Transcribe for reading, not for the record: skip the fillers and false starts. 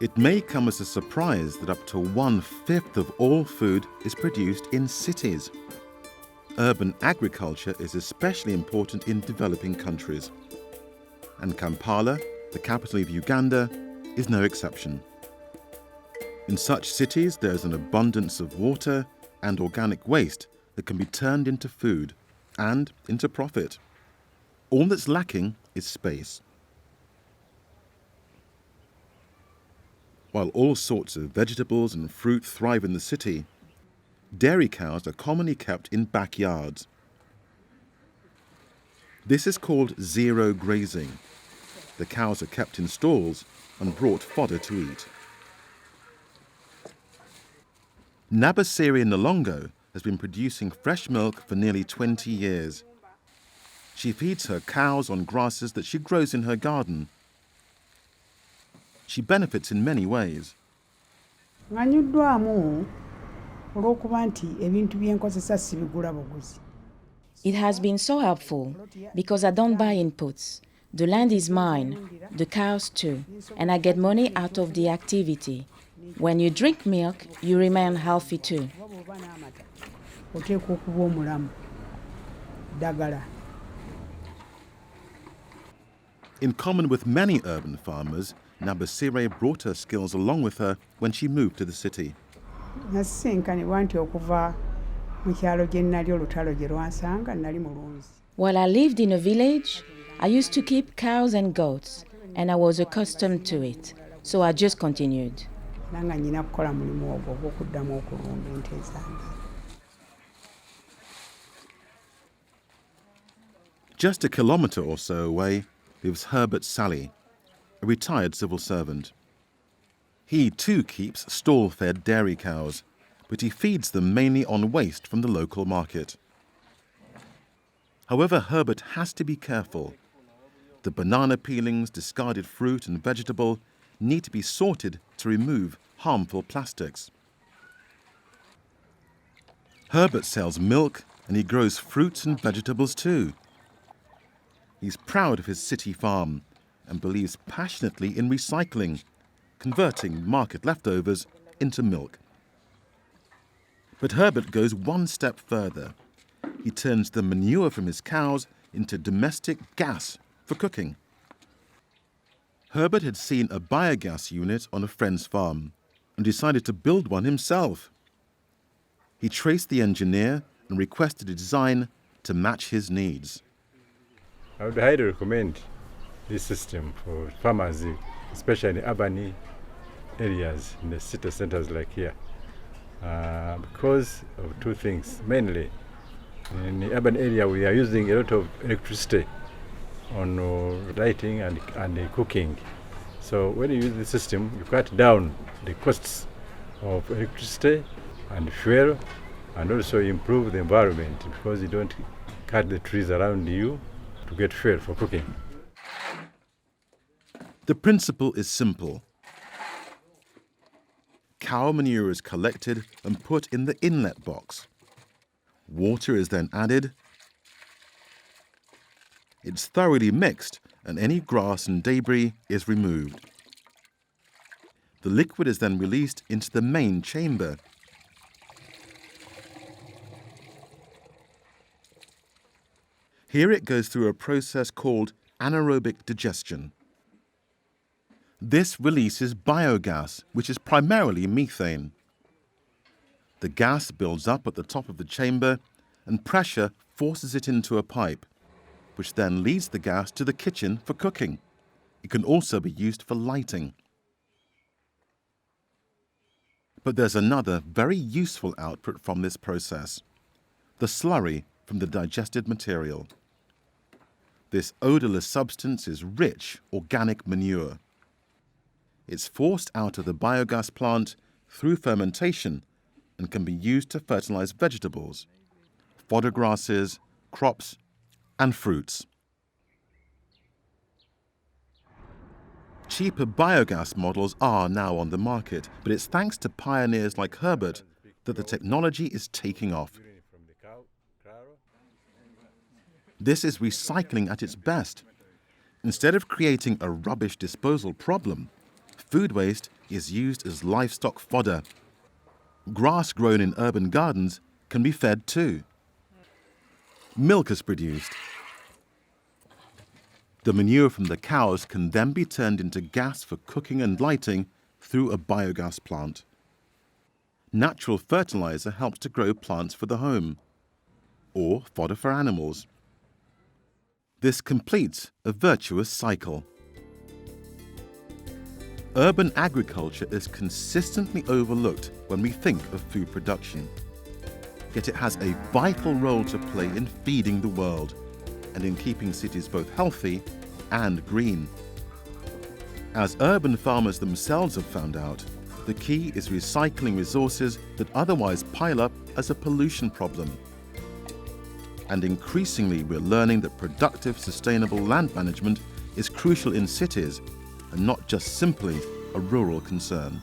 It may come as a surprise that up to 1/5 of all food is produced in cities. Urban agriculture is especially important in developing countries. And Kampala, the capital of Uganda, is no exception. In such cities, there is an abundance of water and organic waste that can be turned into food and into profit. All that's lacking is space. While all sorts of vegetables and fruit thrive in the city, dairy cows are commonly kept in backyards. This is called zero-grazing. The cows are kept in stalls and brought fodder to eat. Nabasiri Nalongo has been producing fresh milk for nearly 20 years. She feeds her cows on grasses that she grows in her garden. She benefits in many ways. It has been so helpful because I don't buy inputs. The land is mine, the cows too, and I get money out of the activity. When you drink milk, you remain healthy too. In common with many urban farmers, Nabasire brought her skills along with her when she moved to the city. While I lived in a village, I used to keep cows and goats, and I was accustomed to it, so I just continued. Just a kilometre or so away lives Herbert Sally, a retired civil servant. He too keeps stall-fed dairy cows, but he feeds them mainly on waste from the local market. However, Herbert has to be careful. The banana peelings, discarded fruit and vegetable need to be sorted to remove harmful plastics. Herbert sells milk and he grows fruits and vegetables too. He's proud of his city farm and believes passionately in recycling, converting market leftovers into milk. But Herbert goes one step further. He turns the manure from his cows into domestic gas for cooking. Herbert had seen a biogas unit on a friend's farm and decided to build one himself. He traced the engineer and requested a design to match his needs. I would highly recommend this system for farmers, especially in urban areas, in the city centers like here, because of two things. Mainly, in the urban area, we are using a lot of electricity on lighting and cooking. So when you use the system, you cut down the costs of electricity and fuel, and also improve the environment because you don't cut the trees around you to get fuel for cooking. The principle is simple. Cow manure is collected and put in the inlet box. Water is then added. It's thoroughly mixed and any grass and debris is removed. The liquid is then released into the main chamber. Here it goes through a process called anaerobic digestion. This releases biogas, which is primarily methane. The gas builds up at the top of the chamber and pressure forces it into a pipe, which then leads the gas to the kitchen for cooking. It can also be used for lighting. But there's another very useful output from this process: the slurry from the digested material. This odorless substance is rich organic manure. It's forced out of the biogas plant through fermentation and can be used to fertilize vegetables, fodder grasses, crops, and fruits. Cheaper biogas models are now on the market, but it's thanks to pioneers like Herbert that the technology is taking off. This is recycling at its best. Instead of creating a rubbish disposal problem, food waste is used as livestock fodder. Grass grown in urban gardens can be fed too. Milk is produced. The manure from the cows can then be turned into gas for cooking and lighting through a biogas plant. Natural fertilizer helps to grow plants for the home, or fodder for animals. This completes a virtuous cycle. Urban agriculture is consistently overlooked when we think of food production. Yet it has a vital role to play in feeding the world and in keeping cities both healthy and green. As urban farmers themselves have found out, the key is recycling resources that otherwise pile up as a pollution problem. And increasingly we're learning that productive, sustainable land management is crucial in cities and not just simply a rural concern.